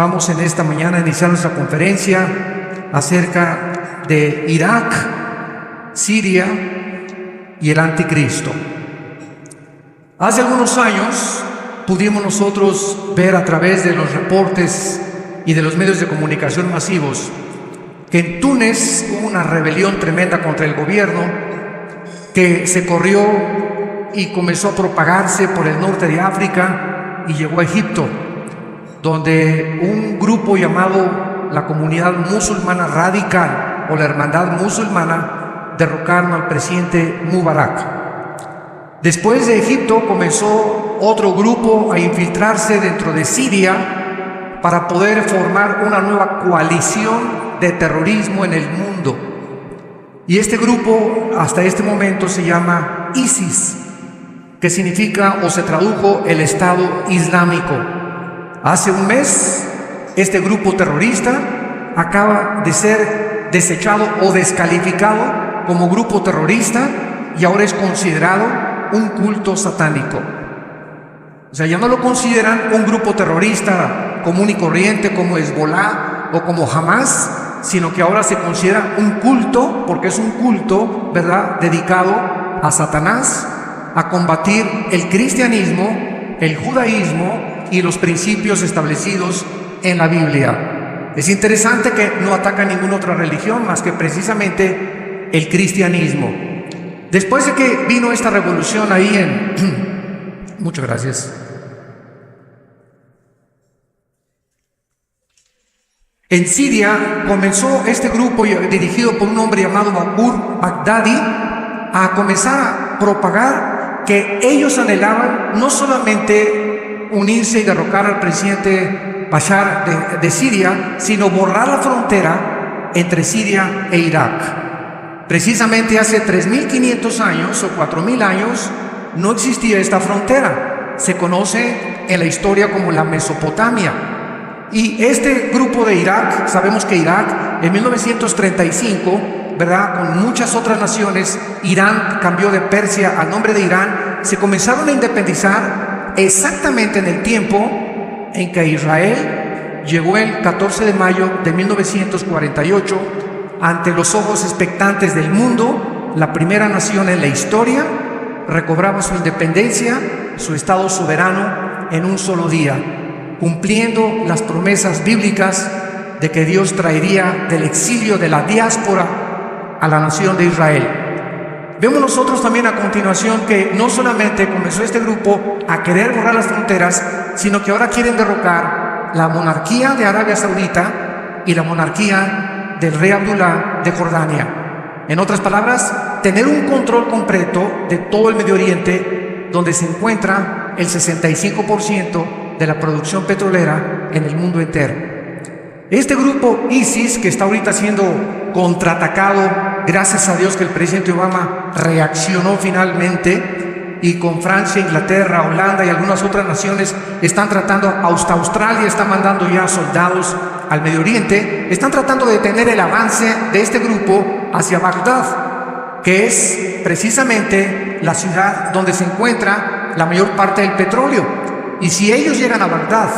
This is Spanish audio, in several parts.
Vamos en esta mañana a iniciar nuestra conferencia acerca de Irak, Siria y el anticristo. Hace algunos años pudimos nosotros ver a través de los reportes y de los medios de comunicación masivos que en Túnez hubo una rebelión tremenda contra el gobierno que se corrió y comenzó a propagarse por el norte de África y llegó a Egipto, donde un grupo llamado la Comunidad Musulmana Radical o la Hermandad Musulmana derrocaron al presidente Mubarak. Después de Egipto comenzó otro grupo a infiltrarse dentro de Siria para poder formar una nueva coalición de terrorismo en el mundo. Y este grupo hasta este momento se llama ISIS, que significa o se tradujo el Estado Islámico. Hace un mes, este grupo terrorista acaba de ser desechado o descalificado como grupo terrorista y ahora es considerado un culto satánico. O sea, ya no lo consideran un grupo terrorista común y corriente como Hezbollah o como Hamas, sino que ahora se considera un culto, porque es un culto, ¿verdad?, dedicado a Satanás, a combatir el cristianismo, el judaísmo y los principios establecidos en la Biblia. Es interesante que no ataca ninguna otra religión más que precisamente el cristianismo. Después de que vino esta revolución ahí en... Muchas gracias. En Siria comenzó este grupo dirigido por un hombre llamado Abu Baghdadi a comenzar a propagar que ellos anhelaban no solamente unirse y derrocar al presidente Bashar de Siria, sino borrar la frontera entre Siria e Irak. Precisamente hace 3.500 años o 4.000 años no existía esta frontera. Se conoce en la historia como la Mesopotamia. Y este grupo de Irak, sabemos que Irak en 1935, ¿verdad?, con muchas otras naciones, Irán cambió de Persia al nombre de Irán, se comenzaron a independizar exactamente en el tiempo en que Israel llegó el 14 de mayo de 1948 ante los ojos expectantes del mundo. La primera nación en la historia recobraba su independencia, su estado soberano en un solo día, cumpliendo las promesas bíblicas de que Dios traería del exilio, de la diáspora, a la nación de Israel. Vemos nosotros también a continuación que no solamente comenzó este grupo a querer borrar las fronteras, sino que ahora quieren derrocar la monarquía de Arabia Saudita y la monarquía del rey Abdullah de Jordania. En otras palabras, tener un control completo de todo el Medio Oriente, donde se encuentra el 65% de la producción petrolera en el mundo entero. Este grupo ISIS, que está ahorita siendo contraatacado, gracias a Dios que el presidente Obama reaccionó finalmente, y con Francia, Inglaterra, Holanda y algunas otras naciones están tratando, hasta Australia está mandando ya soldados al Medio Oriente, están tratando de detener el avance de este grupo hacia Bagdad, que es precisamente la ciudad donde se encuentra la mayor parte del petróleo. Y si ellos llegan a Bagdad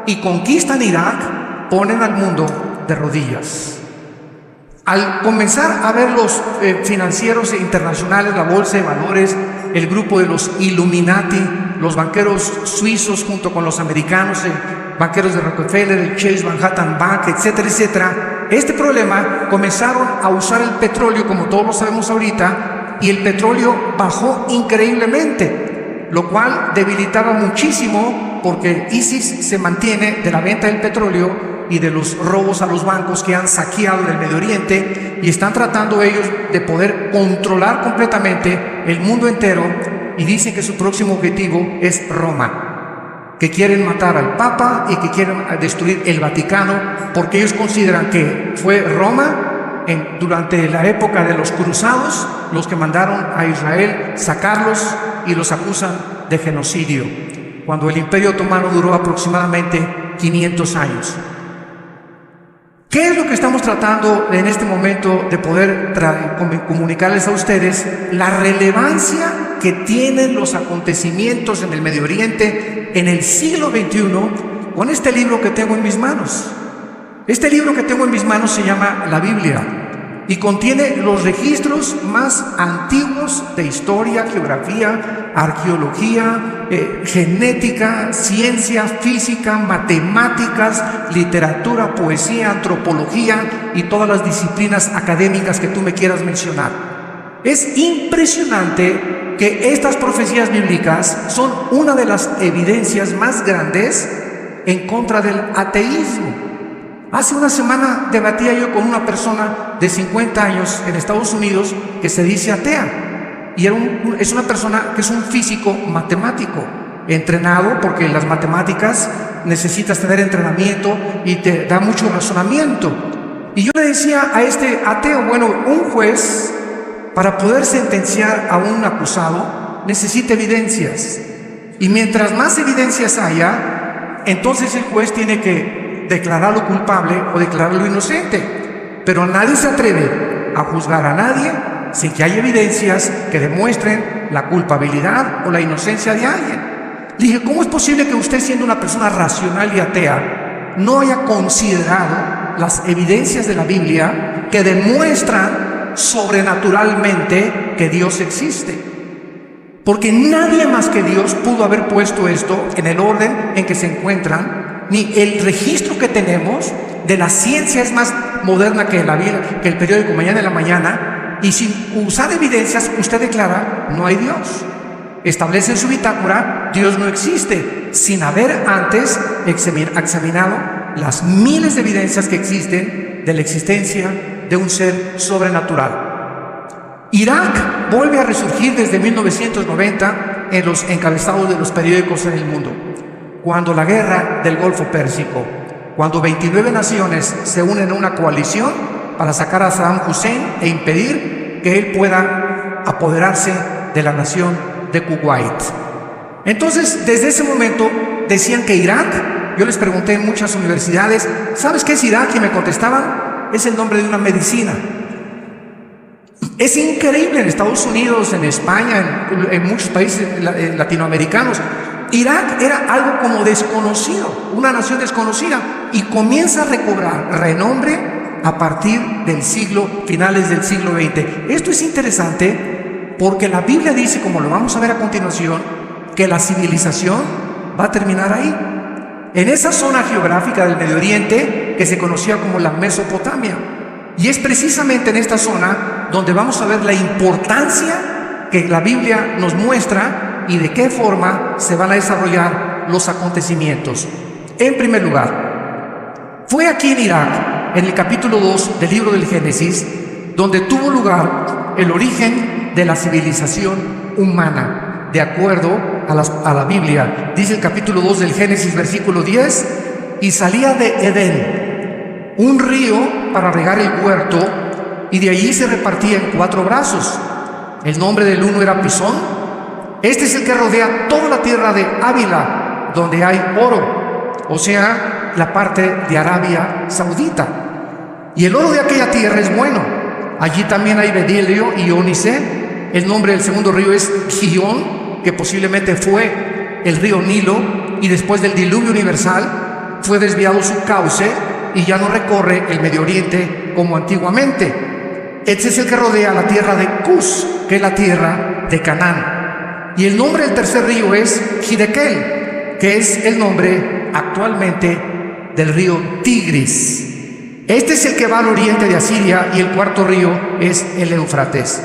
y conquistan Irak, ponen al mundo de rodillas. Al comenzar a ver los financieros internacionales, la bolsa de valores, el grupo de los Illuminati, los banqueros suizos junto con los americanos, banqueros de Rockefeller, el Chase Manhattan Bank, etcétera, etcétera, este problema comenzaron a usar el petróleo, como todos lo sabemos ahorita, y el petróleo bajó increíblemente, lo cual debilitaba muchísimo, porque ISIS se mantiene de la venta del petróleo y de los robos a los bancos que han saqueado del Medio Oriente, y están tratando ellos de poder controlar completamente el mundo entero, y dicen que su próximo objetivo es Roma, que quieren matar al Papa y que quieren destruir el Vaticano, porque ellos consideran que fue Roma durante la época de los cruzados los que mandaron a Israel sacarlos, y los acusan de genocidio, cuando el Imperio Otomano duró aproximadamente 500 años. ¿Qué es lo que estamos tratando en este momento de poder comunicarles a ustedes? La relevancia que tienen los acontecimientos en el Medio Oriente en el siglo XXI, con este libro que tengo en mis manos. Este libro que tengo en mis manos se llama la Biblia y contiene los registros más antiguos de historia, geografía, arqueología, genética, ciencia, física, matemáticas, literatura, poesía, antropología y todas las disciplinas académicas que tú me quieras mencionar. Es impresionante que estas profecías bíblicas son una de las evidencias más grandes en contra del ateísmo. Hace una semana debatía yo con una persona de 50 años en Estados Unidos que se dice atea. Y es una persona que es un físico matemático, entrenado, porque en las matemáticas necesitas tener entrenamiento y te da mucho razonamiento. Y yo le decía a este ateo, bueno, un juez, para poder sentenciar a un acusado, necesita evidencias. Y mientras más evidencias haya, entonces el juez tiene que declararlo culpable o declararlo inocente. Pero nadie se atreve a juzgar a nadie sin que haya evidencias que demuestren la culpabilidad o la inocencia de alguien. Le dije, ¿cómo es posible que usted, siendo una persona racional y atea, no haya considerado las evidencias de la Biblia que demuestran sobrenaturalmente que Dios existe? Porque nadie más que Dios pudo haber puesto esto en el orden en que se encuentran. Ni el registro que tenemos de la ciencia es más moderna que el periódico Mañana en la Mañana, y sin usar evidencias usted declara, no hay Dios. Establece en su bitácora, Dios no existe, sin haber antes examinado las miles de evidencias que existen de la existencia de un ser sobrenatural. Irak vuelve a resurgir desde 1990 en los encabezados de los periódicos en el mundo. Cuando la guerra del Golfo Pérsico, cuando 29 naciones se unen a una coalición para sacar a Saddam Hussein e impedir que él pueda apoderarse de la nación de Kuwait. Entonces, desde ese momento decían que Irak, yo les pregunté en muchas universidades, ¿sabes qué es Irak? Y me contestaban, es el nombre de una medicina. Es increíble, en Estados Unidos, en España, en muchos países latinoamericanos, Irak era algo como desconocido, una nación desconocida, y comienza a recobrar renombre a partir del finales del siglo XX. Esto es interesante porque la Biblia dice, como lo vamos a ver a continuación, que la civilización va a terminar ahí, en esa zona geográfica del Medio Oriente que se conocía como la Mesopotamia. Y es precisamente en esta zona donde vamos a ver la importancia que la Biblia nos muestra y de qué forma se van a desarrollar los acontecimientos. En primer lugar, fue aquí en Irak, en el capítulo 2 del libro del Génesis, donde tuvo lugar el origen de la civilización humana, de acuerdo a la Biblia. Dice el capítulo 2 del Génesis, versículo 10, y salía de Edén un río para regar el huerto, y de allí se repartía en 4 brazos. El nombre del uno era Pisón. Este es el que rodea toda la tierra de Ávila, donde hay oro, o sea, la parte de Arabia Saudita. Y el oro de aquella tierra es bueno. Allí también hay bedelio y ónice. El nombre del segundo río es Gihón, que posiblemente fue el río Nilo, y después del diluvio universal fue desviado su cauce y ya no recorre el Medio Oriente como antiguamente. Este es el que rodea la tierra de Cus, que es la tierra de Canaán. Y el nombre del tercer río es Hiddekel, que es el nombre actualmente del río Tigris. Este es el que va al oriente de Asiria, y el cuarto río es el Éufrates.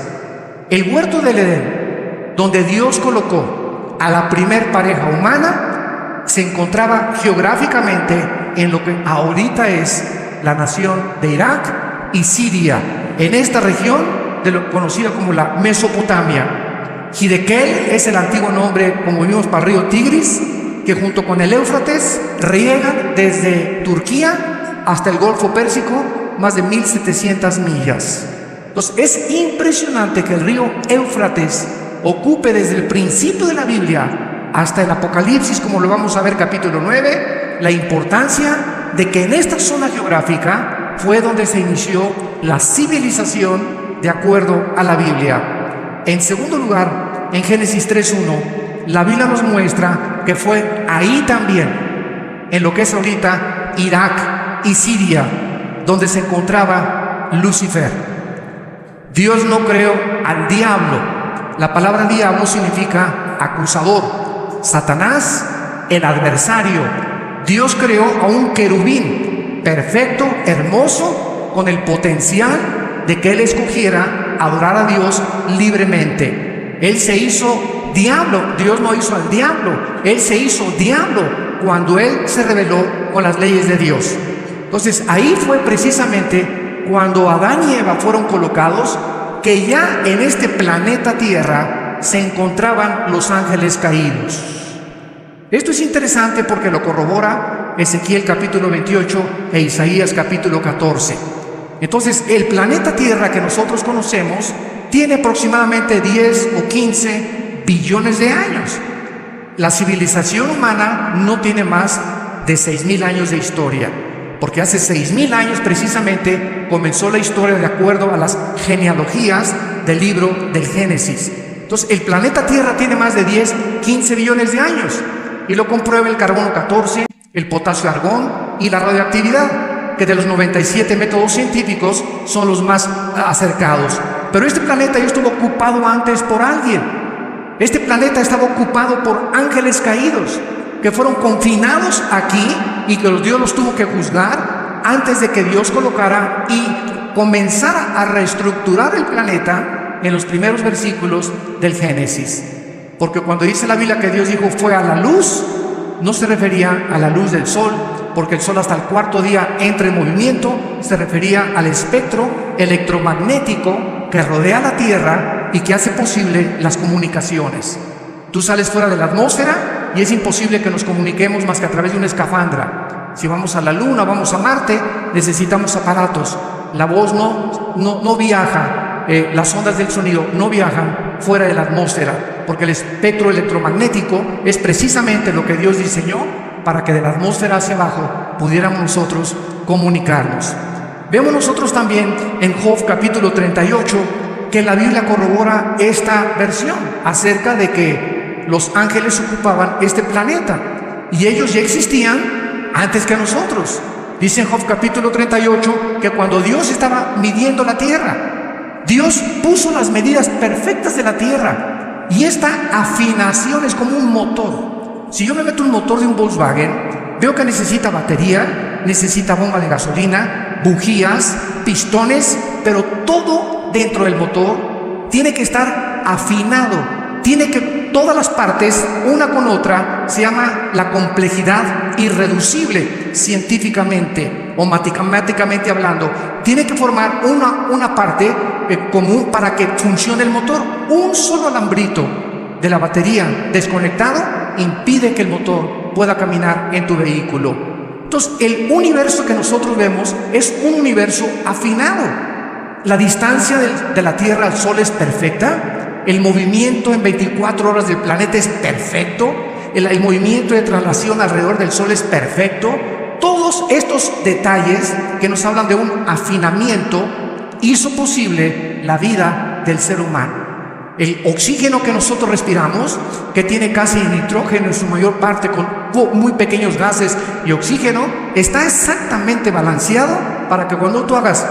El huerto del Edén, donde Dios colocó a la primer pareja humana, se encontraba geográficamente en lo que ahorita es la nación de Irak y Siria, en esta región de lo conocida como la Mesopotamia. Hiddekel es el antiguo nombre, como vimos, para el río Tigris, que junto con el Éufrates riega desde Turquía hasta el Golfo Pérsico más de 1700 millas. Entonces es impresionante que el río Éufrates ocupe desde el principio de la Biblia hasta el Apocalipsis, como lo vamos a ver capítulo 9, la importancia de que en esta zona geográfica fue donde se inició la civilización de acuerdo a la Biblia. En segundo lugar, en Génesis 3:1, la Biblia nos muestra que fue ahí también en lo que es ahorita Irak y Siria, donde se encontraba Lucifer. Dios no creó al diablo. La palabra diablo significa acusador. Satanás, el adversario. Dios creó a un querubín perfecto, hermoso, con el potencial de que él escogiera adorar a Dios libremente. Él se hizo diablo. Dios no hizo al diablo. Él se hizo diablo cuando él se rebeló con las leyes de Dios. Entonces ahí fue precisamente cuando Adán y Eva fueron colocados, que ya en este planeta Tierra se encontraban los ángeles caídos. Esto es interesante porque lo corrobora Ezequiel capítulo 28 e Isaías capítulo 14. Entonces el planeta Tierra que nosotros conocemos tiene aproximadamente 10 o 15 billones de años. La civilización humana no tiene más de 6.000 años de historia, porque hace 6.000 años precisamente comenzó la historia de acuerdo a las genealogías del libro del Génesis. Entonces el planeta Tierra tiene más de 10, 15 billones de años, y lo comprueba el carbono 14, el potasio argón y la radioactividad, que de los 97 métodos científicos son los más acercados. Pero este planeta ya estuvo ocupado antes por alguien. Este planeta estaba ocupado por ángeles caídos, que fueron confinados aquí y que Dios los tuvo que juzgar antes de que Dios colocara y comenzara a reestructurar el planeta en los primeros versículos del Génesis. Porque cuando dice la Biblia que Dios dijo fue a la luz, no se refería a la luz del sol, porque el sol hasta el cuarto día entra en movimiento, se refería al espectro electromagnético que rodea la Tierra y que hace posible las comunicaciones. Tú sales fuera de la atmósfera y es imposible que nos comuniquemos más que a través de una escafandra. Si vamos a la Luna, vamos a Marte, necesitamos aparatos. La voz no viaja, las ondas del sonido no viajan fuera de la atmósfera, porque el espectro electromagnético es precisamente lo que Dios diseñó para que de la atmósfera hacia abajo pudiéramos nosotros comunicarnos. Vemos nosotros también en Job capítulo 38 que la Biblia corrobora esta versión acerca de que los ángeles ocupaban este planeta y ellos ya existían antes que nosotros. Dice en Job capítulo 38 que cuando Dios estaba midiendo la tierra, Dios puso las medidas perfectas de la tierra, y esta afinación es como un motor. Si yo me meto un motor de un Volkswagen, veo que necesita batería, necesita bomba de gasolina, bujías, pistones, pero todo dentro del motor tiene que estar afinado, tiene que todas las partes, una con otra, se llama la complejidad irreducible científicamente o matemáticamente hablando. Tiene que formar una parte común para que funcione el motor. Un solo alambrito de la batería desconectado impide que el motor pueda caminar en tu vehículo. Entonces, el universo que nosotros vemos es un universo afinado. La distancia de la Tierra al Sol es perfecta. El movimiento en 24 horas del planeta es perfecto. El movimiento de traslación alrededor del Sol es perfecto. Todos estos detalles que nos hablan de un afinamiento hizo posible la vida del ser humano. El oxígeno que nosotros respiramos, que tiene casi nitrógeno en su mayor parte con muy pequeños gases y oxígeno, está exactamente balanceado para que cuando tú hagas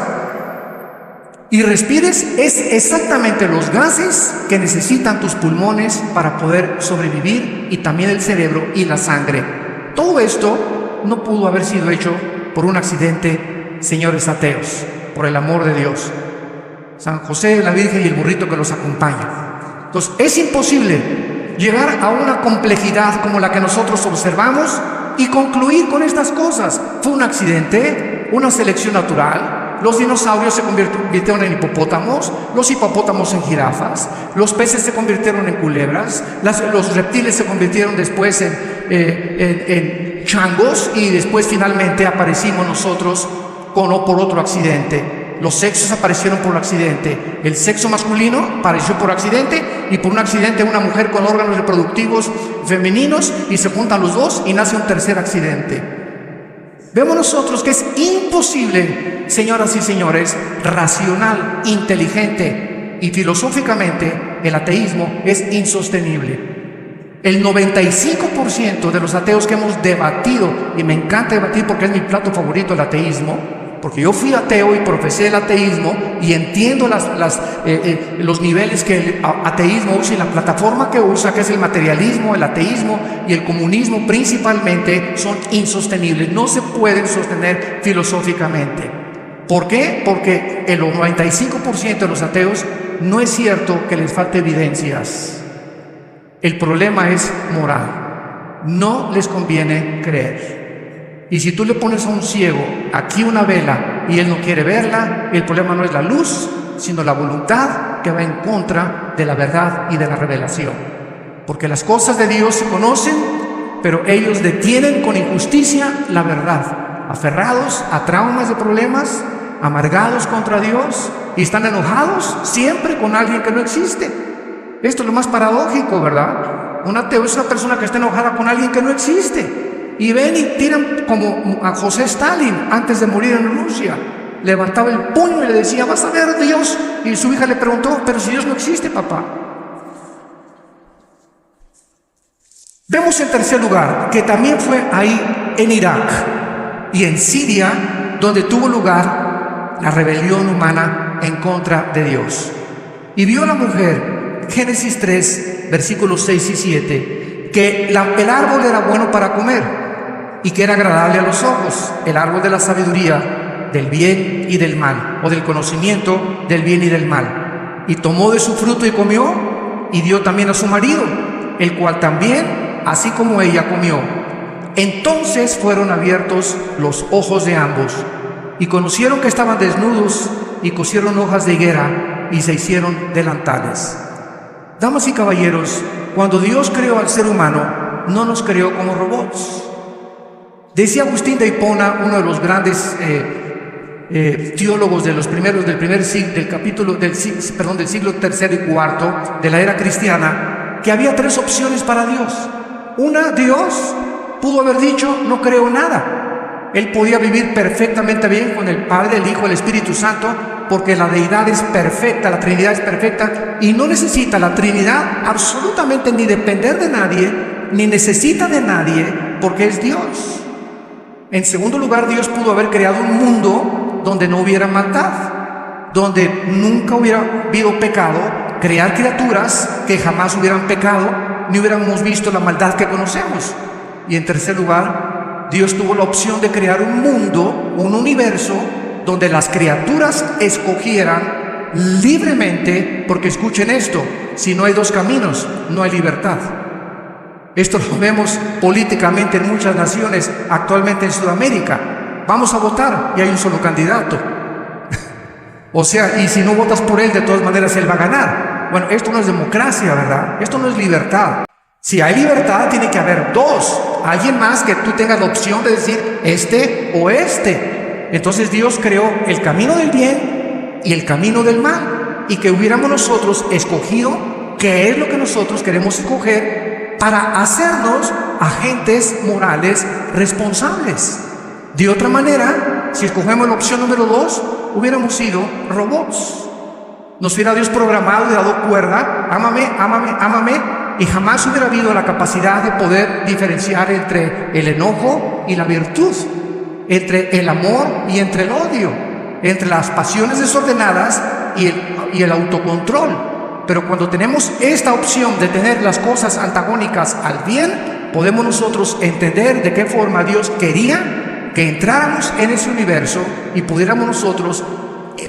y respires, es exactamente los gases que necesitan tus pulmones para poder sobrevivir, y también el cerebro y la sangre. Todo esto no pudo haber sido hecho por un accidente, señores ateos, por el amor de Dios. San José, la Virgen y el burrito que los acompaña. Entonces, es imposible llegar a una complejidad como la que nosotros observamos y concluir con estas cosas. Fue un accidente, una selección natural. Los dinosaurios se convirtieron en hipopótamos, los hipopótamos en jirafas, los peces se convirtieron en culebras, los reptiles se convirtieron después en changos, y después finalmente aparecimos nosotros por otro accidente. Los sexos aparecieron por accidente. El sexo masculino apareció por accidente, y por un accidente una mujer con órganos reproductivos femeninos, y se juntan los dos y nace un tercer accidente. Vemos nosotros que es imposible, señoras y señores, racional, inteligente y filosóficamente, el ateísmo es insostenible. El 95% de los ateos que hemos debatido, y me encanta debatir porque es mi plato favorito el ateísmo, porque yo fui ateo y profesé el ateísmo y entiendo los niveles que el ateísmo usa y la plataforma que usa, que es el materialismo, el ateísmo y el comunismo principalmente, son insostenibles, no se pueden sostener filosóficamente. ¿Por qué? Porque el 95% de los ateos no es cierto que les falte evidencias. El problema es moral. No les conviene creer. Y si tú le pones a un ciego aquí una vela y él no quiere verla, el problema no es la luz, sino la voluntad que va en contra de la verdad y de la revelación. Porque las cosas de Dios se conocen, pero ellos detienen con injusticia la verdad, aferrados a traumas de problemas, amargados contra Dios, y están enojados siempre con alguien que no existe. Esto es lo más paradójico, ¿verdad? Un ateo es una persona que está enojada con alguien que no existe. Y ven y tiran como a José Stalin antes de morir en Rusia. Levantaba el puño y le decía, vas a ver Dios. Y su hija le preguntó, pero si Dios no existe, papá. Vemos en tercer lugar que también fue ahí en Irak y en Siria donde tuvo lugar la rebelión humana en contra de Dios. Y vio la mujer, Génesis 3, versículos 6 y 7, que el árbol era bueno para comer y que era agradable a los ojos, el árbol de la sabiduría, del bien y del mal, o del conocimiento del bien y del mal. Y tomó de su fruto y comió, y dio también a su marido, el cual también, así como ella, comió. Entonces fueron abiertos los ojos de ambos, y conocieron que estaban desnudos, y cosieron hojas de higuera, y se hicieron delantales. Damas y caballeros, cuando Dios creó al ser humano, no nos creó como robots. Decía Agustín de Hipona, uno de los grandes teólogos de los primeros del siglo III y IV de la era cristiana, que había tres opciones para Dios. Una, Dios pudo haber dicho, no creo nada. Él podía vivir perfectamente bien con el Padre, el Hijo, el Espíritu Santo, porque la deidad es perfecta, la Trinidad es perfecta, y no necesita la Trinidad absolutamente ni depender de nadie, ni necesita de nadie, porque es Dios. En segundo lugar, Dios pudo haber creado un mundo donde no hubiera maldad, donde nunca hubiera habido pecado, crear criaturas que jamás hubieran pecado, ni hubiéramos visto la maldad que conocemos. Y en tercer lugar, Dios tuvo la opción de crear un mundo, un universo, donde las criaturas escogieran libremente, porque escuchen esto, si no hay dos caminos, no hay libertad. Esto lo vemos políticamente en muchas naciones, actualmente en Sudamérica. Vamos a votar y hay un solo candidato. O sea, y si no votas por él, de todas maneras él va a ganar. Bueno, esto no es democracia, ¿verdad? Esto no es libertad. Si hay libertad, tiene que haber dos. Alguien más que tú tengas la opción de decir este o este. Entonces Dios creó el camino del bien y el camino del mal. Y que hubiéramos nosotros escogido qué es lo que nosotros queremos escoger para hacernos agentes morales responsables. De otra manera, si escogemos la opción número 2, hubiéramos sido robots. Nos hubiera Dios programado y dado cuerda, ámame, ámame, ámame, y jamás hubiera habido la capacidad de poder diferenciar entre el enojo y la virtud, entre el amor y entre el odio, entre las pasiones desordenadas y el autocontrol. Pero cuando tenemos esta opción de tener las cosas antagónicas al bien, podemos nosotros entender de qué forma Dios quería que entráramos en ese universo y pudiéramos nosotros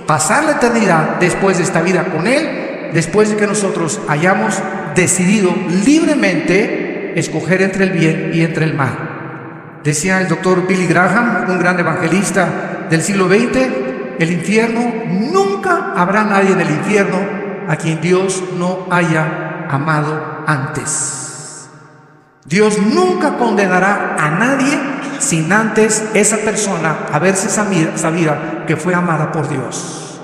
pasar la eternidad después de esta vida con Él, después de que nosotros hayamos decidido libremente escoger entre el bien y entre el mal. Decía el doctor Billy Graham, un gran evangelista del siglo XX, el infierno, nunca habrá nadie en el infierno a quien Dios no haya amado antes. Dios nunca condenará a nadie sin antes esa persona haberse sabida que fue amada por Dios.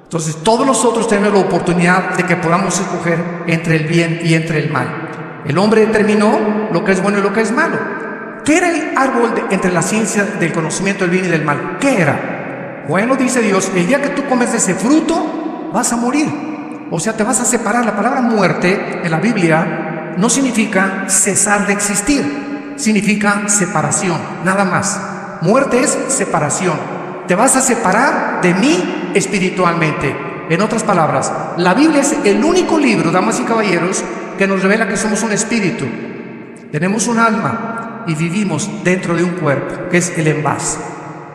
Entonces todos nosotros tenemos la oportunidad de que podamos escoger entre el bien y entre el mal. El hombre determinó lo que es bueno y lo que es malo. ¿Qué era el árbol entre la ciencia del conocimiento del bien y del mal? ¿Qué era? Bueno, dice Dios, el día que tú comes de ese fruto vas a morir. O sea, te vas a separar. La palabra muerte en la Biblia no significa cesar de existir, significa separación, nada más. Muerte es separación. Te vas a separar de mí espiritualmente. En otras palabras, la Biblia es el único libro, damas y caballeros, que nos revela que somos un espíritu. Tenemos un alma y vivimos dentro de un cuerpo, que es el envase.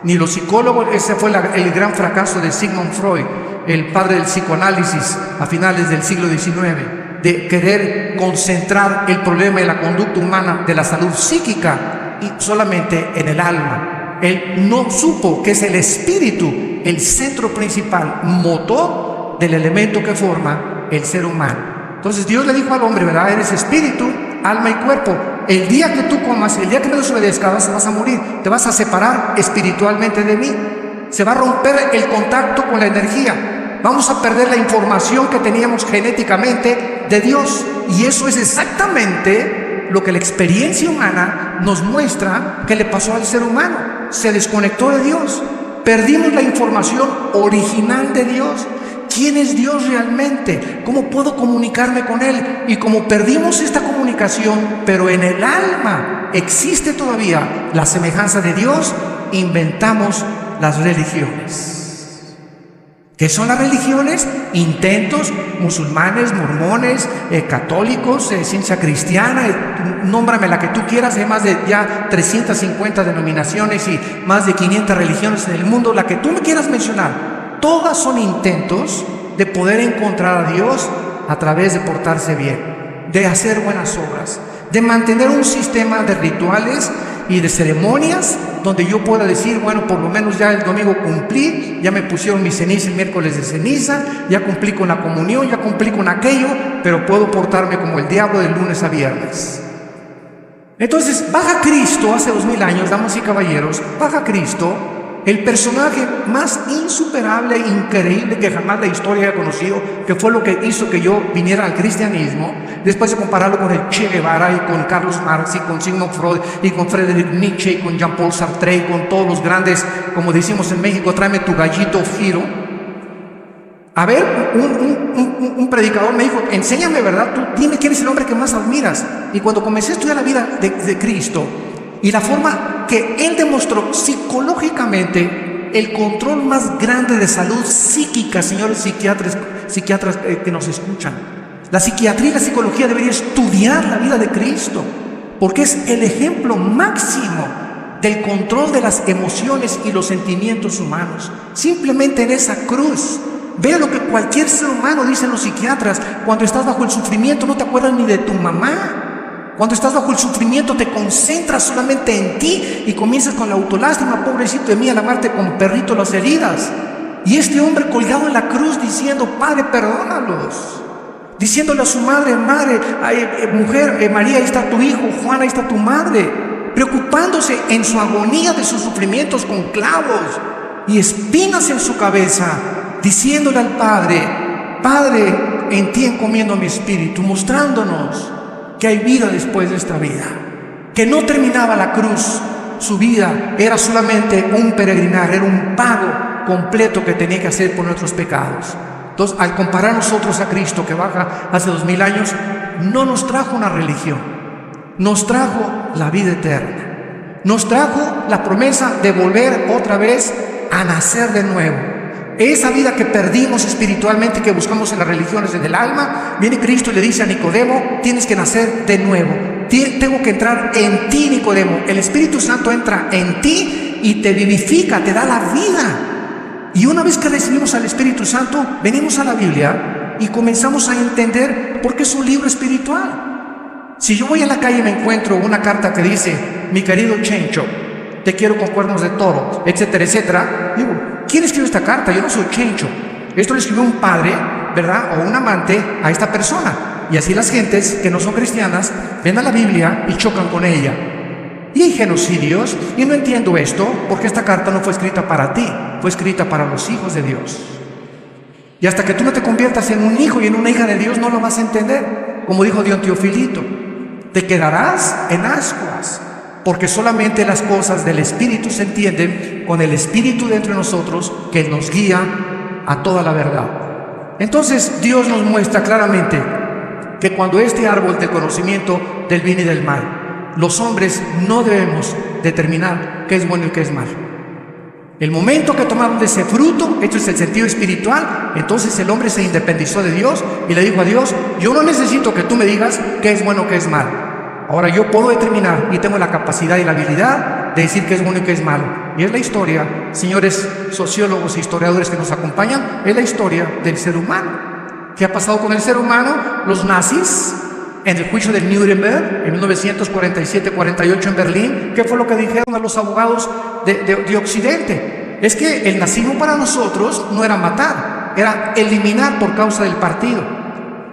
Ni los psicólogos, ese fue el gran fracaso de Sigmund Freud, el padre del psicoanálisis a finales del siglo XIX, de querer concentrar el problema de la conducta humana, de la salud psíquica, y solamente en el alma. Él no supo que es el espíritu el centro principal, motor del elemento que forma el ser humano. Entonces Dios le dijo al hombre, ¿verdad? Eres espíritu, alma y cuerpo. El día que tú comas, el día que me desobedezcas, vas a morir. Te vas a separar espiritualmente de mí. Se va a romper el contacto con la energía. Vamos a perder la información que teníamos genéticamente de Dios. Y eso es exactamente lo que la experiencia humana nos muestra que le pasó al ser humano. Se desconectó de Dios. Perdimos la información original de Dios. ¿Quién es Dios realmente? ¿Cómo puedo comunicarme con Él? Y como perdimos esta comunicación, pero en el alma existe todavía la semejanza de Dios, inventamos las religiones. ¿Qué son las religiones? Intentos, musulmanes, mormones, católicos, ciencia cristiana, nómbrame la que tú quieras. Hay más de ya 350 denominaciones y más de 500 religiones en el mundo, la que tú me quieras mencionar. Todas son intentos de poder encontrar a Dios a través de portarse bien, de hacer buenas obras, de mantener un sistema de rituales y de ceremonias donde yo pueda decir, bueno, por lo menos ya el domingo cumplí, ya me pusieron mi ceniza el miércoles de ceniza, ya cumplí con la comunión, ya cumplí con aquello, pero puedo portarme como el diablo de lunes a viernes. Entonces, baja Cristo hace 2000 años, damas y caballeros, baja Cristo, el personaje más insuperable e increíble que jamás la historia haya conocido, que fue lo que hizo que yo viniera al cristianismo, después de compararlo con el Che Guevara y con Carlos Marx y con Sigmund Freud y con Friedrich Nietzsche y con Jean-Paul Sartre y con todos los grandes, como decimos en México, tráeme tu gallito Firo. A ver, un predicador me dijo, enséñame, ¿verdad? Tú dime quién es el hombre que más admiras. Y cuando comencé a estudiar la vida de Cristo y la forma que Él demostró psicológicamente el control más grande de salud psíquica, señores psiquiatras que nos escuchan. La psiquiatría y la psicología deberían estudiar la vida de Cristo, porque es el ejemplo máximo del control de las emociones y los sentimientos humanos. Simplemente en esa cruz. Vea lo que cualquier ser humano, dicen los psiquiatras, cuando estás bajo el sufrimiento no te acuerdas ni de tu mamá. Cuando estás bajo el sufrimiento te concentras solamente en ti y comienzas con la autolástima, pobrecito de mí, a lavarte con perrito las heridas. Y este hombre colgado en la cruz diciendo, Padre, perdónalos. Diciéndole a su madre, mujer, María, ahí está tu hijo, Juan, ahí está tu madre. Preocupándose en su agonía de sus sufrimientos con clavos y espinas en su cabeza, diciéndole al Padre, Padre, en ti encomiendo mi espíritu, mostrándonos que hay vida después de esta vida, que no terminaba la cruz, su vida era solamente un peregrinar, era un pago completo que tenía que hacer por nuestros pecados. Entonces, al comparar nosotros a Cristo que baja hace 2000 años, no nos trajo una religión, nos trajo la vida eterna, nos trajo la promesa de volver otra vez a nacer de nuevo. Esa vida que perdimos espiritualmente, que buscamos en las religiones del alma, viene Cristo y le dice a Nicodemo, tienes que nacer de nuevo. Tengo que entrar en ti, Nicodemo. El Espíritu Santo entra en ti y te vivifica, te da la vida. Y una vez que recibimos al Espíritu Santo, venimos a la Biblia y comenzamos a entender por qué es un libro espiritual. Si yo voy a la calle y me encuentro una carta que dice, mi querido Chencho, te quiero con cuernos de toro, etcétera, etcétera, digo, ¿quién escribió esta carta? Yo no soy Chencho. Esto lo escribió un padre, ¿verdad? O un amante a esta persona. Y así las gentes que no son cristianas ven a la Biblia y chocan con ella. Y hay genocidios, y no entiendo esto, porque esta carta no fue escrita para ti, fue escrita para los hijos de Dios. Y hasta que tú no te conviertas en un hijo y en una hija de Dios, no lo vas a entender. Como dijo Dion Teofilito, te quedarás en ascuas. Porque solamente las cosas del Espíritu se entienden con el Espíritu dentro de nosotros que nos guía a toda la verdad. Entonces Dios nos muestra claramente que cuando este árbol del conocimiento del bien y del mal, los hombres no debemos determinar qué es bueno y qué es malo. El momento que tomaron de ese fruto, esto es el sentido espiritual, entonces el hombre se independizó de Dios y le dijo a Dios: yo no necesito que tú me digas qué es bueno y qué es malo. Ahora yo puedo determinar y tengo la capacidad y la habilidad de decir qué es bueno y qué es malo. Y es la historia, señores sociólogos e historiadores que nos acompañan, es la historia del ser humano. ¿Qué ha pasado con el ser humano? Los nazis, en el juicio de Nuremberg, en 1947-48 en Berlín, ¿qué fue lo que dijeron a los abogados de Occidente? Es que el nazismo para nosotros no era matar, era eliminar por causa del partido.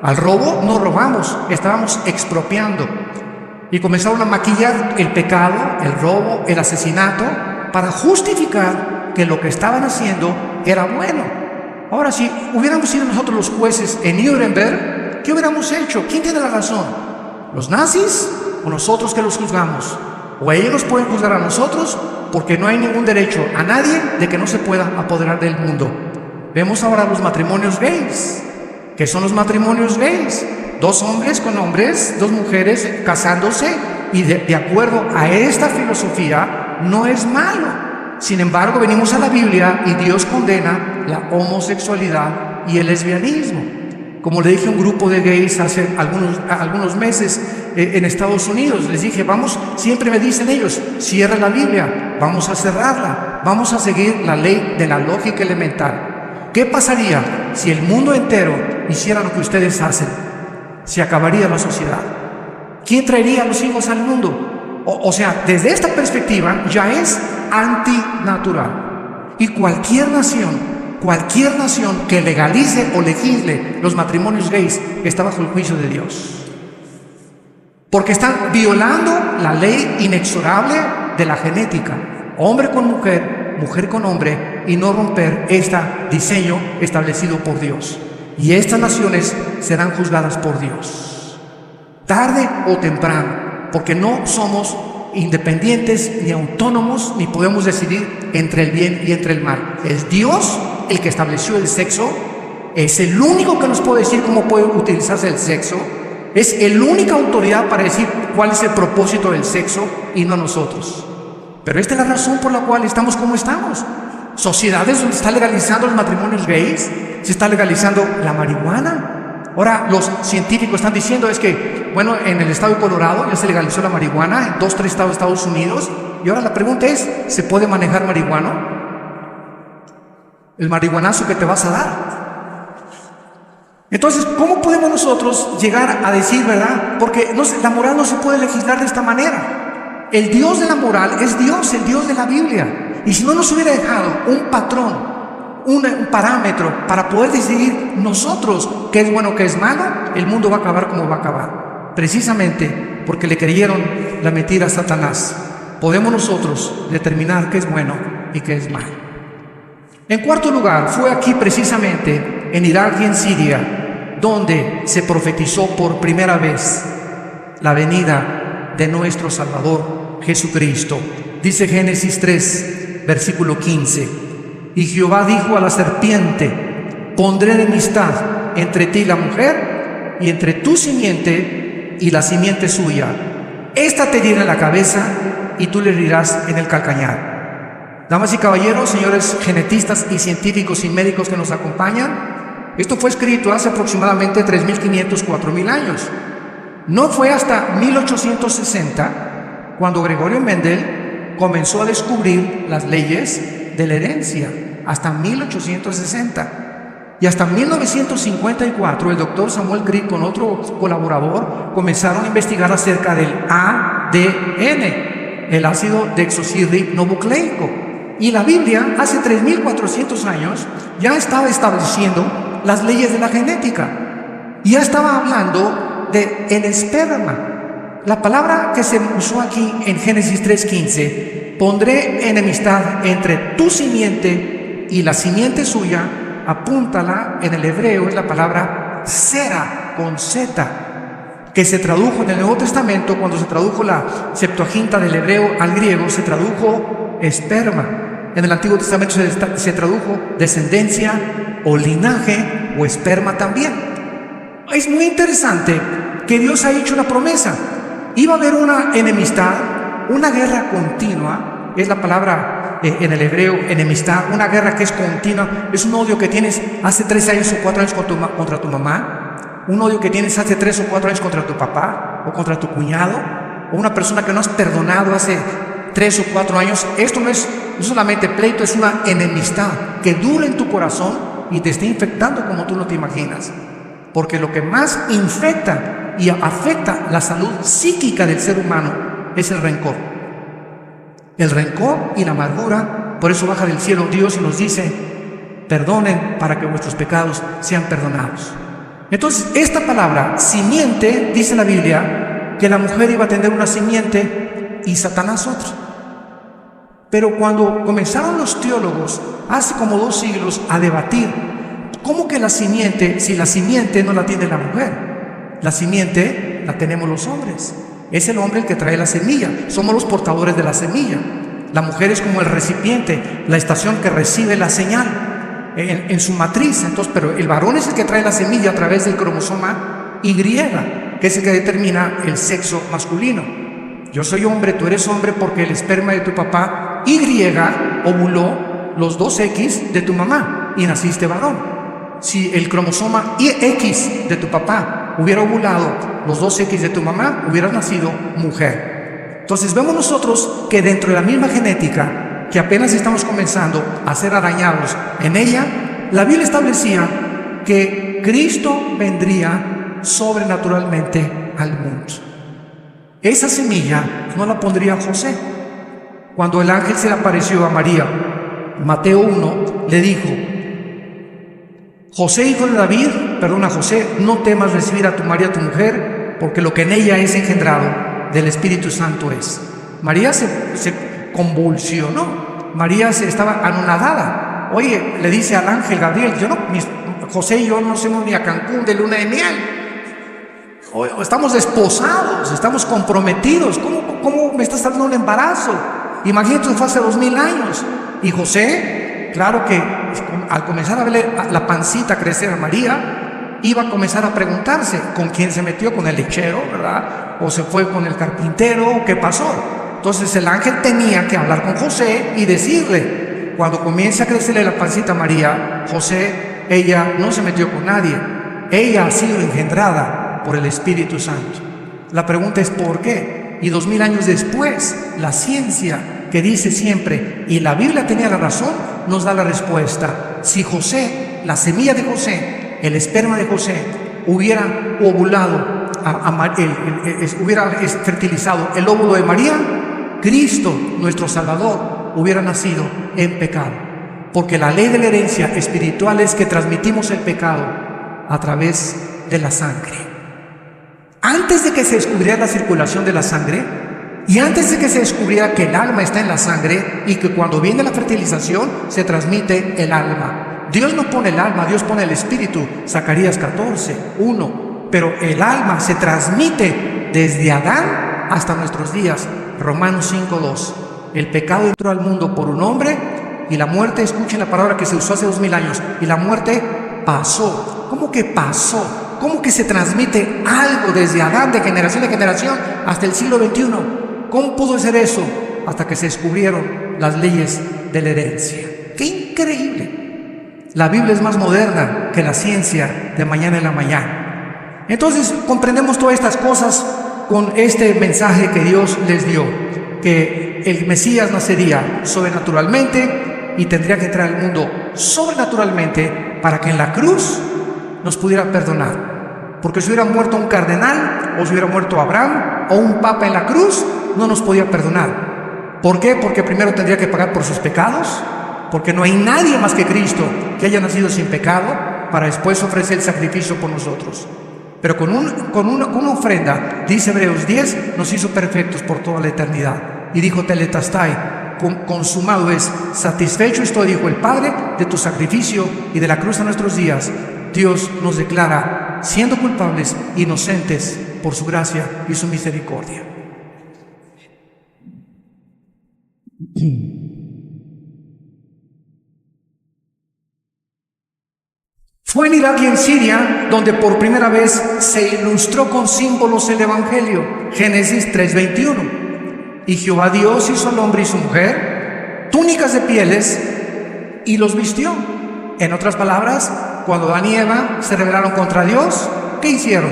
Al robo no robamos, estábamos expropiando. Y comenzaron a maquillar el pecado, el robo, el asesinato, para justificar que lo que estaban haciendo era bueno. Ahora, si hubiéramos sido nosotros los jueces en Nuremberg, ¿qué hubiéramos hecho? ¿Quién tiene la razón? ¿Los nazis o nosotros que los juzgamos? O ellos nos pueden juzgar a nosotros, porque no hay ningún derecho a nadie de que no se pueda apoderar del mundo. Vemos ahora los matrimonios gays. ¿Qué son los matrimonios gays? Dos hombres con hombres, dos mujeres casándose, y de acuerdo a esta filosofía no es malo. Sin embargo, venimos a la Biblia y Dios condena la homosexualidad y el lesbianismo. Como le dije a un grupo de gays hace algunos meses en Estados Unidos, les dije: vamos, siempre me dicen ellos, cierra la Biblia, vamos a cerrarla, vamos a seguir la ley de la lógica elemental. ¿Qué pasaría si el mundo entero hiciera lo que ustedes hacen? Se acabaría la sociedad. ¿Quién traería a los hijos al mundo? O sea, desde esta perspectiva ya es antinatural. Y cualquier nación que legalice o legisle los matrimonios gays está bajo el juicio de Dios. Porque están violando la ley inexorable de la genética. Hombre con mujer, mujer con hombre, y no romper este diseño establecido por Dios. Y estas naciones serán juzgadas por Dios, tarde o temprano, porque no somos independientes ni autónomos, ni podemos decidir entre el bien y entre el mal. Es Dios el que estableció el sexo, es el único que nos puede decir cómo puede utilizarse el sexo, es el única autoridad para decir cuál es el propósito del sexo, y no nosotros. Pero esta es la razón por la cual estamos como estamos. Sociedades donde se está legalizando los matrimonios gays, se está legalizando la marihuana. Ahora los científicos están diciendo es que, bueno, en el estado de Colorado ya se legalizó la marihuana, en 2, 3 estados de Estados Unidos, y ahora la pregunta es, ¿se puede manejar marihuana? El marihuanazo que te vas a dar. Entonces, ¿cómo podemos nosotros llegar a decir, verdad? Porque la moral no se puede legislar de esta manera. El Dios de la moral es Dios, el Dios de la Biblia. Y si no nos hubiera dejado un patrón, un parámetro para poder decidir nosotros qué es bueno, qué es malo, el mundo va a acabar como va a acabar. Precisamente porque le creyeron la mentira a Satanás. Podemos nosotros determinar qué es bueno y qué es malo. En cuarto lugar, fue aquí precisamente en Irak y en Siria donde se profetizó por primera vez la venida de nuestro Salvador Jesucristo. Dice Génesis 3, versículo 15: y Jehová dijo a la serpiente: pondré enemistad entre ti y la mujer, y entre tu simiente y la simiente suya. Esta te hiera en la cabeza, y tú le herirás en el calcañar. Damas y caballeros, señores genetistas y científicos y médicos que nos acompañan, esto fue escrito hace aproximadamente 3.500, 4.000 años. No fue hasta 1860 cuando Gregorio Mendel comenzó a descubrir las leyes de la herencia, hasta 1860. Y hasta 1954 el doctor Samuel Crick con otro colaborador comenzaron a investigar acerca del ADN, el ácido desoxirribonucleico. Y la Biblia hace 3.400 años ya estaba estableciendo las leyes de la genética. Y ya estaba hablando del esperma. La palabra que se usó aquí en Génesis 3:15, pondré enemistad entre tu simiente y la simiente suya, apúntala en el hebreo, es la palabra sera, con Z, que se tradujo en el Nuevo Testamento. Cuando se tradujo la Septuaginta del hebreo al griego, se tradujo esperma. En el Antiguo Testamento se tradujo descendencia o linaje o esperma también. Es muy interesante que Dios ha hecho una promesa. Iba a haber una enemistad, una guerra continua, es la palabra en el hebreo, enemistad, una guerra que es continua, es un odio que tienes hace 3 años o 4 años contra tu mamá, un odio que tienes hace 3 o 4 años contra tu papá o contra tu cuñado, o una persona que no has perdonado hace 3 o 4 años. Esto no es solamente pleito, es una enemistad que dura en tu corazón y te está infectando como tú no te imaginas. Porque lo que más infecta y afecta la salud psíquica del ser humano es el rencor. El rencor y la amargura. Por eso baja del cielo Dios y nos dice: perdonen para que vuestros pecados sean perdonados. Entonces, esta palabra, simiente, dice la Biblia, que la mujer iba a tener una simiente y Satanás otra. Pero cuando comenzaron los teólogos, hace como 2 siglos, a debatir, ¿cómo que la simiente, si la simiente no la tiene la mujer? La simiente la tenemos los hombres. Es el hombre el que trae la semilla. Somos los portadores de la semilla. La mujer es como el recipiente, la estación que recibe la señal en su matriz. Entonces, pero el varón es el que trae la semilla a través del cromosoma Y, que es el que determina el sexo masculino. Yo soy hombre, tú eres hombre porque el esperma de tu papá Y ovuló los 2X de tu mamá y naciste varón. Si el cromosoma X de tu papá hubiera ovulado los 2X de tu mamá, hubieras nacido mujer. Entonces vemos nosotros que dentro de la misma genética, que apenas estamos comenzando a ser arañados en ella, la Biblia establecía que Cristo vendría sobrenaturalmente al mundo. Esa semilla no la pondría José. Cuando el ángel se le apareció a María, Mateo 1, le dijo: José, hijo de David, José, no temas recibir a tu María, tu mujer, porque lo que en ella es engendrado del Espíritu Santo es. María se convulsionó, María estaba anonadada. Oye, le dice al ángel Gabriel: José y yo no somos ni a Cancún de luna de miel. Estamos desposados, estamos comprometidos. ¿Cómo me estás dando un embarazo? Imagínate, fue hace 2000 años. Y José, claro que al comenzar a verle la pancita crecer a María, iba a comenzar a preguntarse con quién se metió, con el lechero, ¿verdad? O se fue con el carpintero, ¿qué pasó? Entonces el ángel tenía que hablar con José y decirle: cuando comience a crecerle la pancita a María, José, ella no se metió con nadie, ella ha sido engendrada por el Espíritu Santo. La pregunta es ¿por qué? Y 2000 años después, la ciencia, que dice siempre, y la Biblia tenía la razón, nos da la respuesta. Si José, la semilla de José, el esperma de José, hubiera ovulado, hubiera fertilizado el óvulo de María, Cristo, nuestro Salvador, hubiera nacido en pecado. Porque la ley de la herencia espiritual es que transmitimos el pecado a través de la sangre. Antes de que se descubriera la circulación de la sangre, y antes de que se descubriera que el alma está en la sangre y que cuando viene la fertilización se transmite el alma. Dios no pone el alma, Dios pone el espíritu. Zacarías 14, 1. Pero el alma se transmite desde Adán hasta nuestros días. Romanos 5, 2. El pecado entró al mundo por un hombre y la muerte, escuchen la palabra que se usó hace 2000 años, y la muerte pasó. ¿Cómo que pasó? ¿Cómo que se transmite algo desde Adán de generación hasta el siglo XXI? ¿Cómo pudo ser eso? Hasta que se descubrieron las leyes de la herencia. ¡Qué increíble! La Biblia es más moderna que la ciencia de mañana en la mañana. Entonces comprendemos todas estas cosas con este mensaje que Dios les dio, que el Mesías nacería sobrenaturalmente y tendría que entrar al mundo sobrenaturalmente para que en la cruz nos pudiera perdonar. Porque si hubiera muerto un cardenal, o si hubiera muerto Abraham, o un papa en la cruz, no nos podía perdonar. ¿Por qué? Porque primero tendría que pagar por sus pecados, porque no hay nadie más que Cristo que haya nacido sin pecado, para después ofrecer el sacrificio por nosotros. Pero con una ofrenda, dice Hebreos 10, nos hizo perfectos por toda la eternidad. Y dijo Tetelestai: consumado es, satisfecho estoy, dijo el Padre, de tu sacrificio y de la cruz a nuestros días. Dios nos declara, siendo culpables, inocentes por su gracia y su misericordia. Fue en Irak y en Siria donde por primera vez se ilustró con símbolos el Evangelio. Génesis 3:21. Y Jehová Dios hizo al hombre y su mujer túnicas de pieles y los vistió. En otras palabras, cuando Adán y Eva se rebelaron contra Dios, ¿qué hicieron?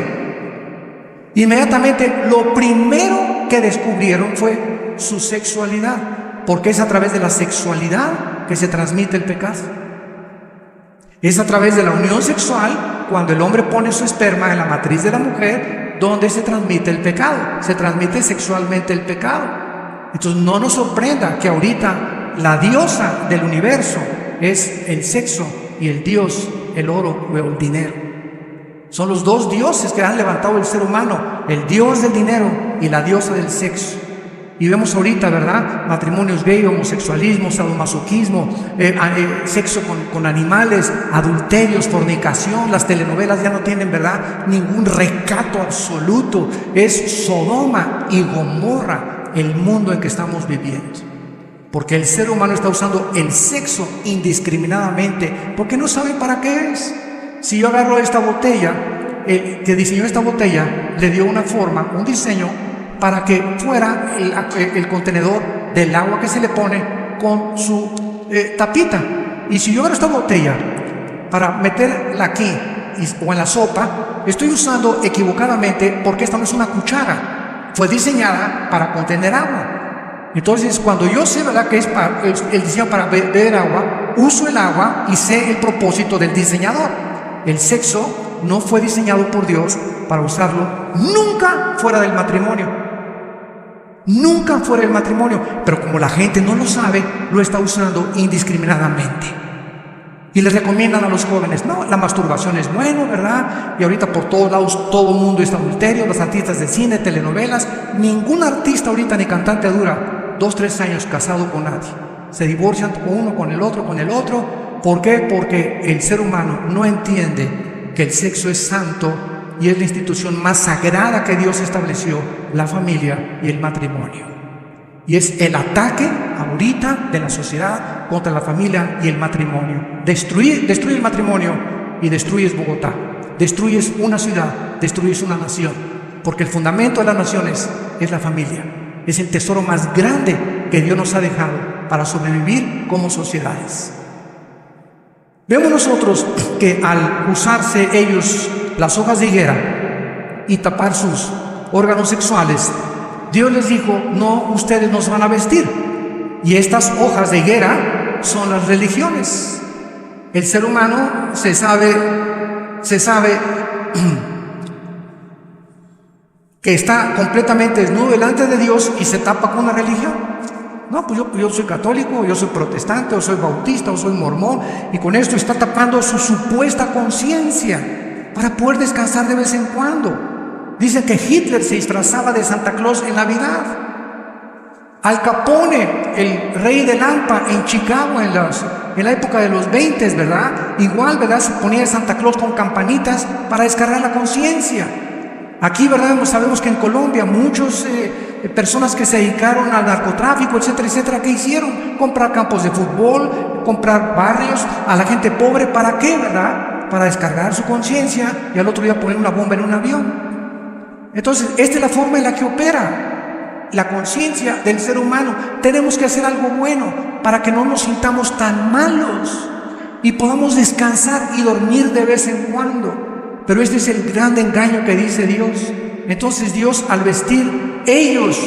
Inmediatamente lo primero que descubrieron fue su sexualidad, porque es a través de la sexualidad que se transmite el pecado. Es a través de la unión sexual, cuando el hombre pone su esperma en la matriz de la mujer, donde se transmite el pecado. Se transmite sexualmente el pecado. Entonces no nos sorprenda que ahorita la diosa del universo es el sexo y el dios, el oro o el dinero. Son los dos dioses que han levantado el ser humano, el dios del dinero y la diosa del sexo. Y vemos ahorita, ¿verdad? Matrimonios gay, homosexualismo, sadomasoquismo, sexo con animales, adulterios, fornicación. Las telenovelas ya no tienen, ¿verdad?, ningún recato absoluto. Es Sodoma y Gomorra el mundo en que estamos viviendo. Porque el ser humano está usando el sexo indiscriminadamente, porque no sabe para qué es. Si yo agarro esta botella, el que diseñó esta botella le dio una forma, un diseño, para que fuera el contenedor del agua que se le pone con su tapita. Y si yo agarro esta botella para meterla aquí o en la sopa, estoy usando equivocadamente, porque esta no es una cuchara, fue diseñada para contener agua. Entonces, cuando yo sé, ¿verdad?, que es el diseño para beber agua, uso el agua y sé el propósito del diseñador. El sexo no fue diseñado por Dios para usarlo nunca fuera del matrimonio. Nunca fuera del matrimonio. Pero como la gente no lo sabe, lo está usando indiscriminadamente. Y les recomiendan a los jóvenes: no, la masturbación es bueno, ¿verdad? Y ahorita por todos lados todo el mundo es adulterio. Los artistas de cine, telenovelas. Ningún artista ahorita ni cantante dura 2-3 años casado con nadie. Se divorcian uno con el otro, con el otro. ¿Por qué? Porque el ser humano no entiende que el sexo es santo y es la institución más sagrada que Dios estableció, la familia y el matrimonio. Y es el ataque ahorita de la sociedad contra la familia y el matrimonio. Destruye el matrimonio y destruyes Bogotá, destruyes una ciudad, destruyes una nación, porque el fundamento de las naciones es la familia. Es el tesoro más grande que Dios nos ha dejado para sobrevivir como sociedades. Vemos nosotros que al usarse ellos las hojas de higuera y tapar sus órganos sexuales, Dios les dijo: no, ustedes nos van a vestir. Y estas hojas de higuera son las religiones. El ser humano se sabe que está completamente desnudo delante de Dios y se tapa con una religión. No, pues yo soy católico, yo soy protestante, o soy bautista, o soy mormón, y con esto está tapando su supuesta conciencia para poder descansar de vez en cuando. Dicen que Hitler se disfrazaba de Santa Claus en Navidad. Al Capone, el rey del Lampa en Chicago en la época de los 20, ¿verdad? Igual, ¿verdad?, se ponía de Santa Claus con campanitas para descargar la conciencia. Aquí, ¿verdad?, sabemos que en Colombia muchas personas que se dedicaron al narcotráfico, etcétera, etcétera, ¿qué hicieron? Comprar campos de fútbol, comprar barrios a la gente pobre. ¿Para qué, verdad? Para descargar su conciencia y al otro día poner una bomba en un avión. Entonces, esta es la forma en la que opera la conciencia del ser humano. Tenemos que hacer algo bueno para que no nos sintamos tan malos y podamos descansar y dormir de vez en cuando. Pero este es el gran engaño que dice Dios. Entonces Dios, al vestir ellos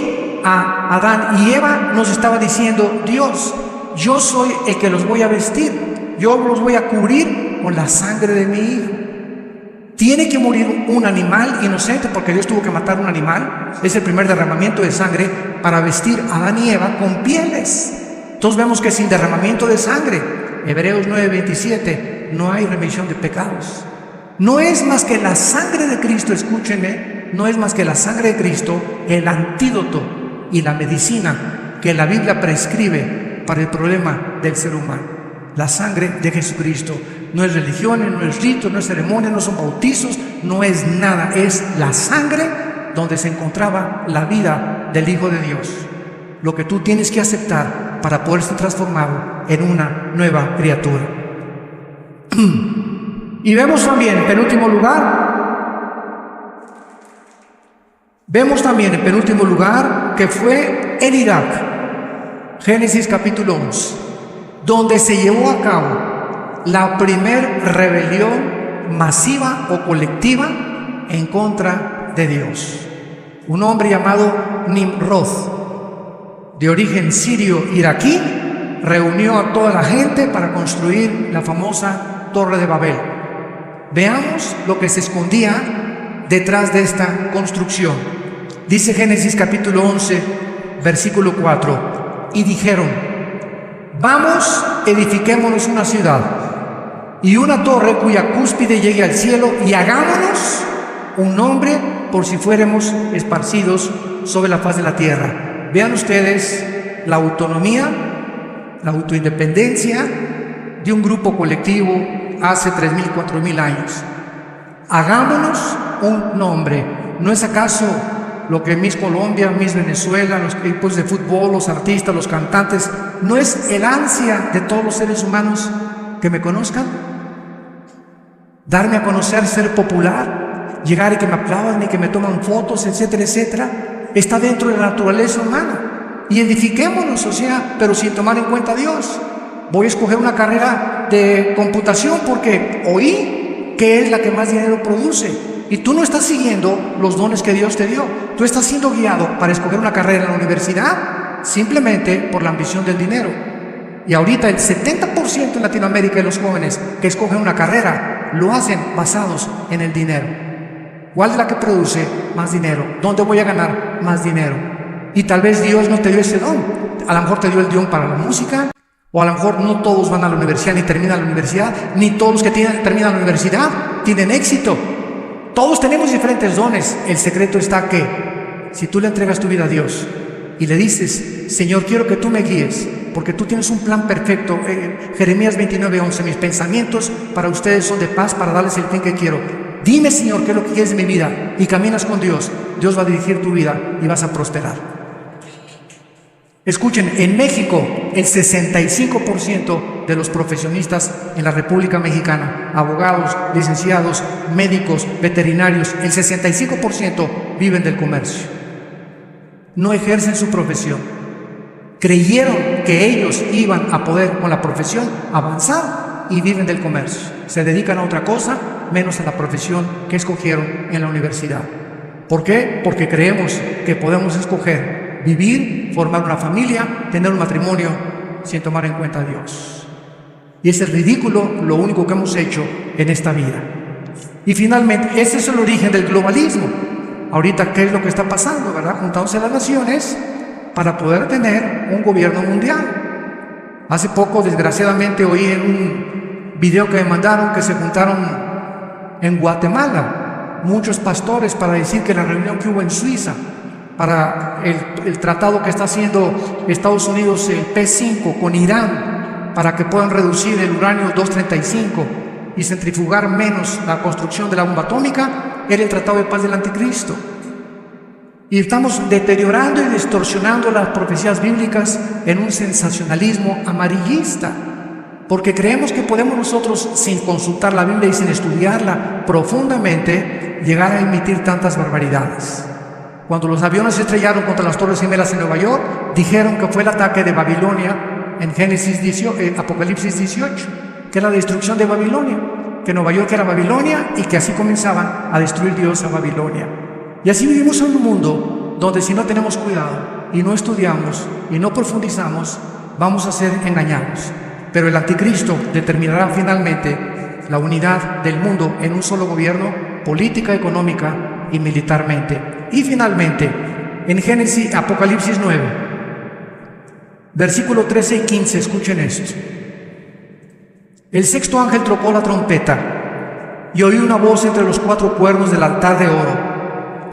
a Adán y Eva, nos estaba diciendo: Dios, yo soy el que los voy a vestir, yo los voy a cubrir con la sangre de mi hijo. Tiene que morir un animal inocente, porque Dios tuvo que matar un animal. Es el primer derramamiento de sangre para vestir a Adán y Eva con pieles. Entonces vemos que sin derramamiento de sangre, Hebreos 9:27, no hay remisión de pecados. No es más que la sangre de Cristo, escúchenme, no es más que la sangre de Cristo el antídoto y la medicina que la Biblia prescribe para el problema del ser humano. La sangre de Jesucristo. No es religión, no es rito, no es ceremonia, no son bautizos, no es nada. Es la sangre donde se encontraba la vida del Hijo de Dios. Lo que tú tienes que aceptar para poder ser transformado en una nueva criatura. Y vemos también, en penúltimo lugar, que fue en Irak, Génesis capítulo 11, donde se llevó a cabo la primer rebelión masiva o colectiva en contra de Dios. Un hombre llamado Nimrod, de origen sirio-iraquí, reunió a toda la gente para construir la famosa Torre de Babel. Veamos lo que se escondía detrás de esta construcción. Dice Génesis capítulo 11, versículo 4, y dijeron: vamos, edifiquémonos una ciudad y una torre cuya cúspide llegue al cielo, y hagámonos un nombre por si fuéramos esparcidos sobre la faz de la tierra. Vean ustedes la autonomía, la autoindependencia de un grupo colectivo hace 3.000, 4.000 años. Hagámonos un nombre. ¿No es acaso lo que Miss Colombia, Miss Venezuela, los equipos de fútbol, los artistas, los cantantes, no es el ansia de todos los seres humanos que me conozcan? Darme a conocer, ser popular, llegar y que me aplaudan y que me toman fotos, etcétera, etcétera, está dentro de la naturaleza humana. Y edifiquémonos, pero sin tomar en cuenta a Dios. Voy a escoger una carrera de computación porque oí que es la que más dinero produce. Y tú no estás siguiendo los dones que Dios te dio. Tú estás siendo guiado para escoger una carrera en la universidad simplemente por la ambición del dinero. Y ahorita el 70% en Latinoamérica de los jóvenes que escogen una carrera lo hacen basados en el dinero. ¿Cuál es la que produce más dinero? ¿Dónde voy a ganar más dinero? Y tal vez Dios no te dio ese don. A lo mejor te dio el don para la música, o a lo mejor no todos van a la universidad ni terminan la universidad, ni todos los que terminan la universidad tienen éxito. Todos tenemos diferentes dones. El secreto está que si tú le entregas tu vida a Dios y le dices: Señor, quiero que tú me guíes, porque tú tienes un plan perfecto. Jeremías 29:11, mis pensamientos para ustedes son de paz, para darles el fin que quiero. Dime, Señor, qué es lo que quieres de mi vida, y caminas con Dios. Dios va a dirigir tu vida y vas a prosperar. Escuchen, en México el 65% de los profesionistas en la República Mexicana, abogados, licenciados, médicos, veterinarios, el 65% viven del comercio. No ejercen su profesión. Creyeron que ellos iban a poder con la profesión avanzar y viven del comercio. Se dedican a otra cosa menos a la profesión que escogieron en la universidad. ¿Por qué? Porque creemos que podemos escoger vivir, formar una familia, tener un matrimonio sin tomar en cuenta a Dios. Y ese es ridículo, lo único que hemos hecho en esta vida. Y finalmente, ese es el origen del globalismo. Ahorita, ¿qué es lo que está pasando, verdad? Juntándose las naciones para poder tener un gobierno mundial. Hace poco, desgraciadamente, oí en un video que me mandaron que se juntaron en Guatemala muchos pastores para decir que la reunión que hubo en Suiza para el tratado que está haciendo Estados Unidos, el P5 con Irán, para que puedan reducir el uranio 235 y centrifugar menos la construcción de la bomba atómica, era el tratado de paz del anticristo. Y estamos deteriorando y distorsionando las profecías bíblicas en un sensacionalismo amarillista, porque creemos que podemos nosotros, sin consultar la Biblia y sin estudiarla profundamente, llegar a emitir tantas barbaridades. Cuando los aviones se estrellaron contra las Torres Gemelas en Nueva York, dijeron que fue el ataque de Babilonia en Apocalipsis 18, que era la destrucción de Babilonia, que Nueva York era Babilonia y que así comenzaban a destruir Dios a Babilonia. Y así vivimos en un mundo donde si no tenemos cuidado y no estudiamos y no profundizamos, vamos a ser engañados. Pero el anticristo determinará finalmente la unidad del mundo en un solo gobierno, política, económica y militarmente. Y finalmente, en Apocalipsis 9, versículo 13 y 15, escuchen esto. El sexto ángel tocó la trompeta y oí una voz entre los 4 cuernos del altar de oro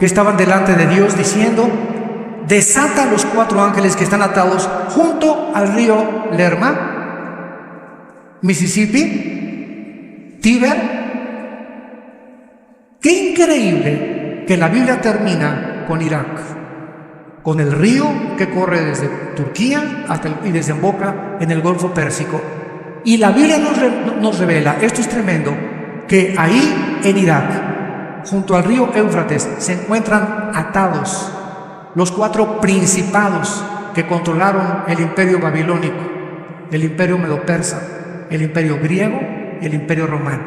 que estaban delante de Dios diciendo: desata a los 4 ángeles que están atados junto al río Lerma, Mississippi, Tíber. ¡Qué increíble! Que la Biblia termina con Irak, con el río que corre desde Turquía y desemboca en el Golfo Pérsico. Y la Biblia nos revela, esto es tremendo, que que ahí en Irak, junto al río Éufrates, se encuentran atados los 4 principados que controlaron el imperio babilónico, el imperio medo-persa, el imperio griego y el imperio romano.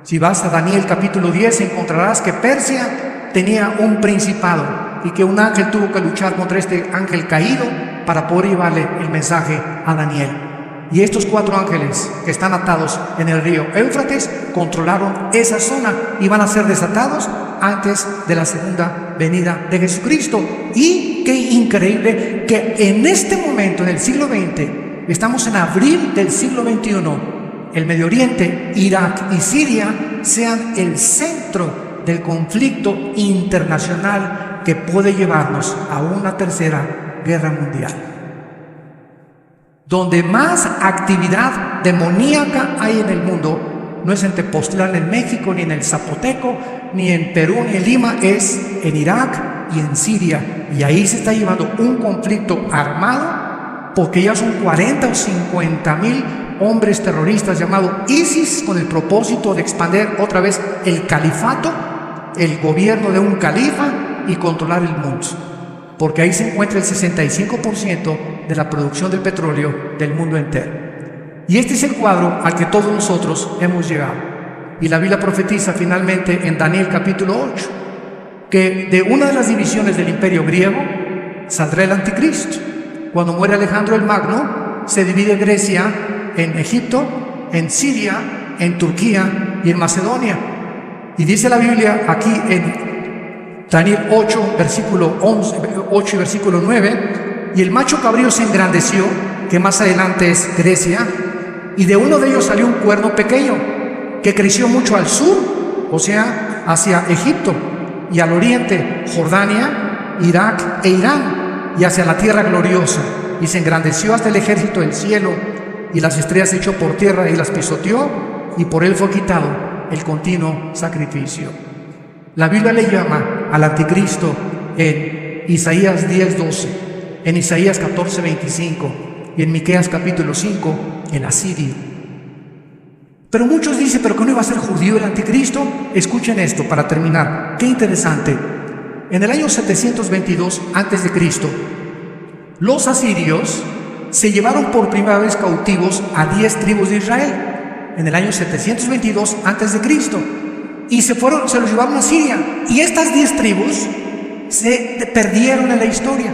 Si vas a Daniel capítulo 10 encontrarás que Persia tenía un principado y que un ángel tuvo que luchar contra este ángel caído para poder llevarle el mensaje a Daniel. Y estos 4 ángeles que están atados en el río Éufrates controlaron esa zona y van a ser desatados antes de la segunda venida de Jesucristo. Y qué increíble que en este momento, en el siglo XX, estamos en abril del siglo XXI, el Medio Oriente, Irak y Siria sean el centro del conflicto internacional que puede llevarnos a una tercera guerra mundial. Donde más actividad demoníaca hay en el mundo no es en Tepoztlán, en México, ni en el Zapoteco, ni en Perú, ni en Lima, es en Irak y en Siria. Y ahí se está llevando un conflicto armado, porque ya son 40 o 50 mil hombres terroristas llamados ISIS, con el propósito de expandir otra vez el califato, el gobierno de un califa, y controlar el mundo. Porque ahí se encuentra el 65% de la producción del petróleo del mundo entero. Y este es el cuadro al que todos nosotros hemos llegado. Y la Biblia profetiza finalmente en Daniel capítulo 8 que de una de las divisiones del imperio griego saldrá el anticristo. Cuando muere Alejandro el Magno, se divide Grecia en Egipto, en Siria, en Turquía y en Macedonia. Y dice la Biblia aquí en Daniel 8, versículo 8 y versículo 9, y el macho cabrío se engrandeció, que más adelante es Grecia, y de uno de ellos salió un cuerno pequeño, que creció mucho al sur, o sea, hacia Egipto, y al oriente, Jordania, Irak e Irán, y hacia la tierra gloriosa, y se engrandeció hasta el ejército del cielo, y las estrellas echó por tierra y las pisoteó, y por él fue quitado el continuo sacrificio. La Biblia le llama al anticristo en Isaías 10:12, en Isaías 14:25 y en Miqueas capítulo 5, el asirio. Pero muchos dicen, ¿pero que no iba a ser judío el anticristo? Escuchen esto para terminar. Qué interesante. En el año 722 a.C., los asirios se llevaron por primera vez cautivos a 10 tribus de Israel. En el año 722 a.C., y se los llevaron a Siria. Y estas 10 tribus se perdieron en la historia.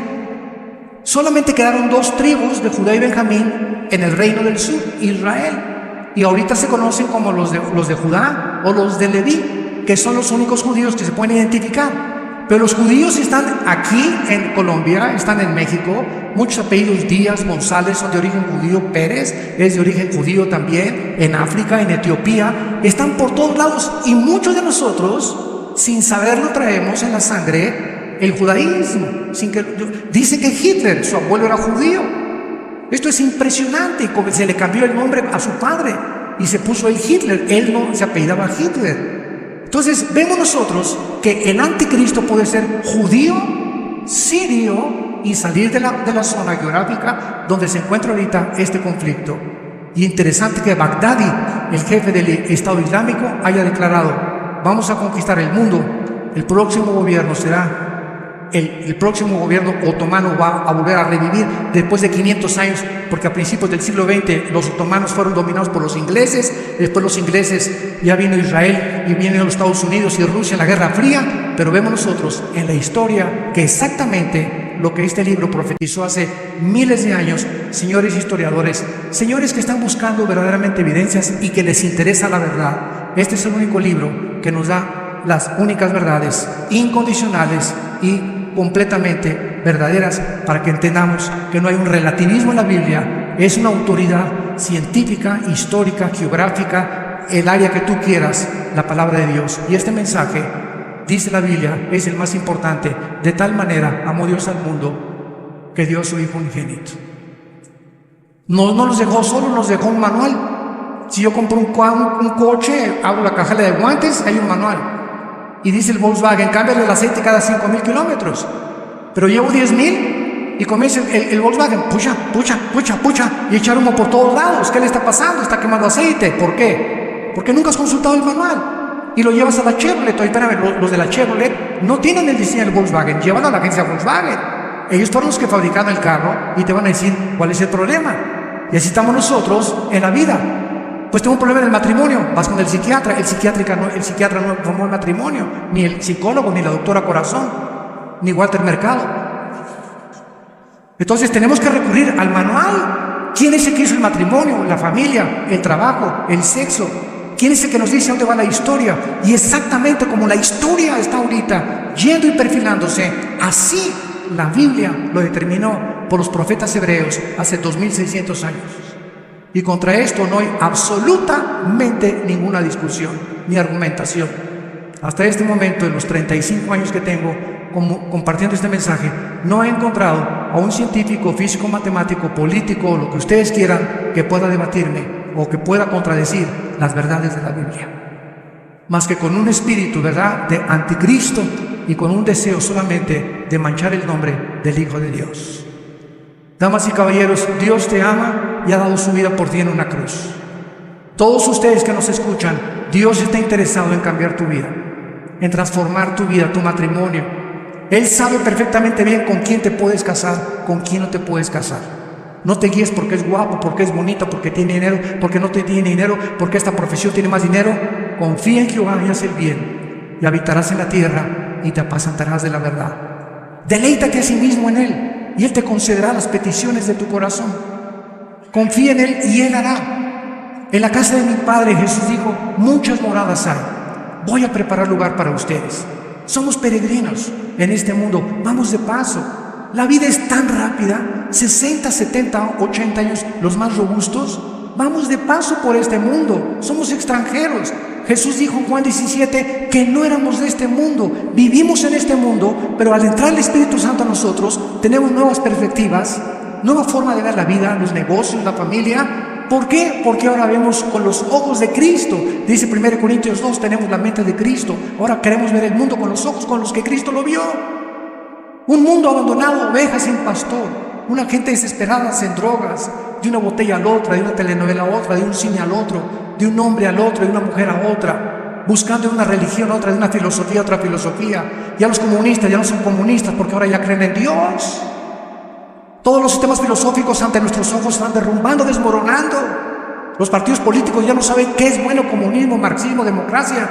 Solamente quedaron 2 tribus de Judá y Benjamín en el reino del sur, Israel. Y ahorita se conocen como los de Judá o los de Leví, que son los únicos judíos que se pueden identificar. Pero los judíos están aquí en Colombia, están en México. Muchos apellidos Díaz, González son de origen judío. Pérez es de origen judío también. En África, en Etiopía, están por todos lados. Y muchos de nosotros, sin saberlo, traemos en la sangre el judaísmo. Dice que Hitler, su abuelo, era judío. Esto es impresionante. Y se le cambió el nombre a su padre y se puso el Hitler. Él no se apellidaba Hitler. Entonces vemos nosotros que el anticristo puede ser judío, sirio y salir de la zona geográfica donde se encuentra ahorita este conflicto. Y interesante que Bagdadi, el jefe del Estado Islámico, haya declarado: vamos a conquistar el mundo. El próximo gobierno será el próximo gobierno otomano, va a volver a revivir después de 500 años, porque a principios del siglo XX los otomanos fueron dominados por los ingleses. Después los ingleses, ya vino Israel y vienen los Estados Unidos y Rusia en la Guerra Fría. Pero vemos nosotros en la historia que exactamente lo que este libro profetizó hace miles de años. Señores historiadores, señores que están buscando verdaderamente evidencias y que les interesa la verdad, este es el único libro que nos da las únicas verdades incondicionales y completamente verdaderas, para que entendamos que no hay un relativismo en la Biblia. Es una autoridad científica, histórica, geográfica, el área que tú quieras, la palabra de Dios. Y este mensaje, dice la Biblia, es el más importante. De tal manera amó Dios al mundo que dio a su Hijo unigénito. No nos dejó solo, nos dejó un manual. Si yo compro un coche, abro la caja de guantes, hay un manual. Y dice el Volkswagen: cámbiale el aceite cada 5,000 kilómetros. Pero llevo 10,000 y comienza el Volkswagen, pucha, y echar humo por todos lados. ¿Qué le está pasando? Está quemando aceite. ¿Por qué? Porque nunca has consultado el manual y lo llevas a la Chevrolet. Oye, espérame, los de la Chevrolet no tienen el diseño del Volkswagen, llévalo a la agencia Volkswagen. Ellos fueron los que fabricaron el carro y te van a decir cuál es el problema. Y así estamos nosotros en la vida. Pues tengo un problema en el matrimonio, vas con el psiquiatra. El psiquiatra no formó el matrimonio, ni el psicólogo, ni la doctora Corazón, ni Walter Mercado. Entonces tenemos que recurrir al manual. ¿Quién es el que hizo el matrimonio, la familia, el trabajo, el sexo? ¿Quién es el que nos dice a dónde va la historia? Y exactamente como la historia está ahorita yendo y perfilándose, así la Biblia lo determinó por los profetas hebreos hace 2600 años. Y contra esto no hay absolutamente ninguna discusión ni argumentación. Hasta este momento, en los 35 años que tengo compartiendo este mensaje, no he encontrado a un científico, físico, matemático, político, o lo que ustedes quieran, que pueda debatirme o que pueda contradecir las verdades de la Biblia. Más que con un espíritu, ¿verdad?, de anticristo y con un deseo solamente de manchar el nombre del Hijo de Dios. Damas y caballeros, Dios te ama y ha dado su vida por ti en una cruz. Todos ustedes que nos escuchan, Dios está interesado en cambiar tu vida, en transformar tu vida, tu matrimonio. Él sabe perfectamente bien con quién te puedes casar, con quién no te puedes casar. No te guíes porque es guapo, porque es bonito, porque tiene dinero, porque no te tiene dinero, porque esta profesión tiene más dinero. Confía en Jehová y haz el bien, y habitarás en la tierra y te apacentarás de la verdad. Deleítate a sí mismo en Él, y Él te concederá las peticiones de tu corazón. Confía en Él y Él hará. En la casa de mi Padre, Jesús dijo, muchas moradas hay. Voy a preparar lugar para ustedes. Somos peregrinos en este mundo, vamos de paso. La vida es tan rápida, 60, 70, 80 años, los más robustos, vamos de paso por este mundo, somos extranjeros. Jesús dijo en Juan 17 que no éramos de este mundo, vivimos en este mundo, pero al entrar el Espíritu Santo a nosotros, tenemos nuevas perspectivas, nueva forma de ver la vida, los negocios, la familia. ¿Por qué? Porque ahora vemos con los ojos de Cristo. Dice 1 Corintios 2, tenemos la mente de Cristo. Ahora queremos ver el mundo con los ojos con los que Cristo lo vio. Un mundo abandonado, ovejas sin pastor. Una gente desesperada en drogas, de una botella a la otra, de una telenovela a otra, de un cine al otro, de un hombre al otro, de una mujer a otra, buscando de una religión a otra, de una filosofía a otra filosofía. Ya los comunistas ya no son comunistas porque ahora ya creen en Dios. Todos los sistemas filosóficos ante nuestros ojos están derrumbando, desmoronando. Los partidos políticos ya no saben qué es bueno, comunismo, marxismo, democracia,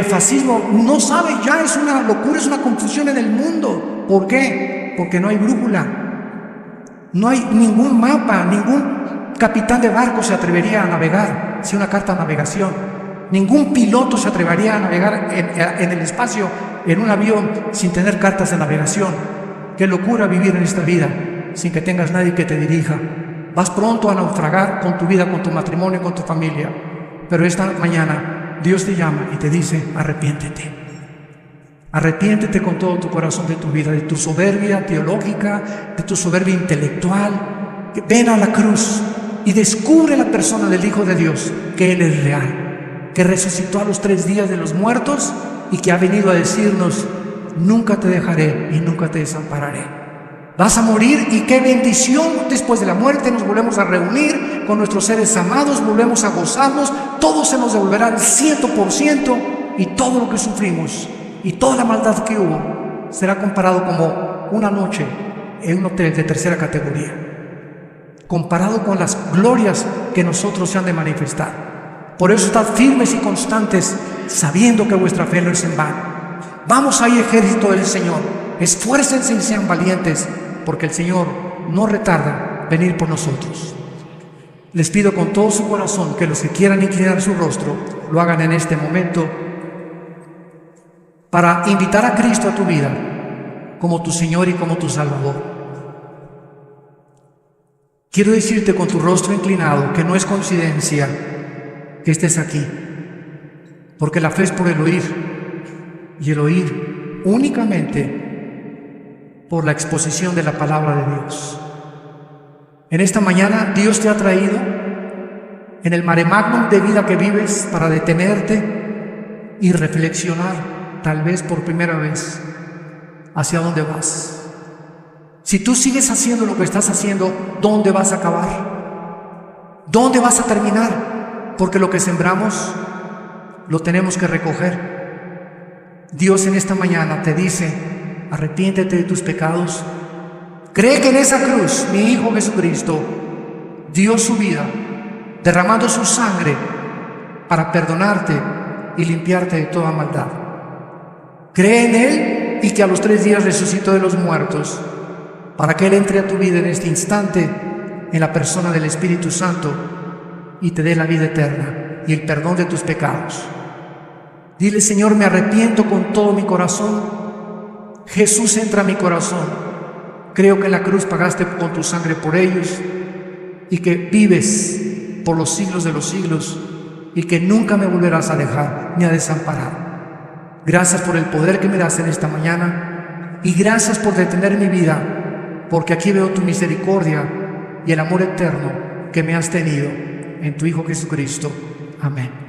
fascismo. No saben, ya es una locura, es una confusión en el mundo. ¿Por qué? Porque no hay brújula. No hay ningún mapa, ningún capitán de barco se atrevería a navegar sin una carta de navegación. Ningún piloto se atrevería a navegar en el espacio, en un avión, sin tener cartas de navegación. Qué locura vivir en esta vida sin que tengas nadie que te dirija. Vas pronto a naufragar con tu vida, con tu matrimonio, con tu familia. Pero esta mañana Dios te llama y te dice, arrepiéntete. Arrepiéntete con todo tu corazón de tu vida, de tu soberbia teológica, de tu soberbia intelectual. Ven a la cruz y descubre la persona del Hijo de Dios, que Él es real, que resucitó a los 3 días de los muertos y que ha venido a decirnos, nunca te dejaré y nunca te desampararé. Vas a morir y qué bendición, después de la muerte nos volvemos a reunir con nuestros seres amados, volvemos a gozarnos, todo se nos devolverá al 100% y todo lo que sufrimos y toda la maldad que hubo será comparado como una noche en un hotel de 3ª categoría, comparado con las glorias que nosotros se han de manifestar. Por eso estad firmes y constantes, sabiendo que vuestra fe no es en vano. Vamos ahí, ejército del Señor, esfuércense y sean valientes, porque el Señor no retarda venir por nosotros. Les pido con todo su corazón que los que quieran inclinar su rostro lo hagan en este momento para invitar a Cristo a tu vida como tu Señor y como tu Salvador. Quiero decirte con tu rostro inclinado que no es coincidencia que estés aquí, porque la fe es por el oír, y el oír únicamente por la exposición de la palabra de Dios. En esta mañana Dios te ha traído en el mare magnum de vida que vives para detenerte y reflexionar, tal vez por primera vez, hacia dónde vas. Si tú sigues haciendo lo que estás haciendo, ¿dónde vas a acabar? ¿Dónde vas a terminar? Porque lo que sembramos lo tenemos que recoger. Dios en esta mañana te dice: arrepiéntete de tus pecados. Cree que en esa cruz mi Hijo Jesucristo dio su vida, derramando su sangre para perdonarte y limpiarte de toda maldad. Cree en Él y que a los 3 días resucitó de los muertos, para que Él entre a tu vida en este instante en la persona del Espíritu Santo y te dé la vida eterna y el perdón de tus pecados. Dile: Señor, me arrepiento con todo mi corazón. Jesús, entra a mi corazón. Creo que en la cruz pagaste con tu sangre por ellos y que vives por los siglos de los siglos y que nunca me volverás a dejar ni a desamparar. Gracias por el poder que me das en esta mañana y gracias por detener mi vida, porque aquí veo tu misericordia y el amor eterno que me has tenido en tu Hijo Jesucristo. Amén.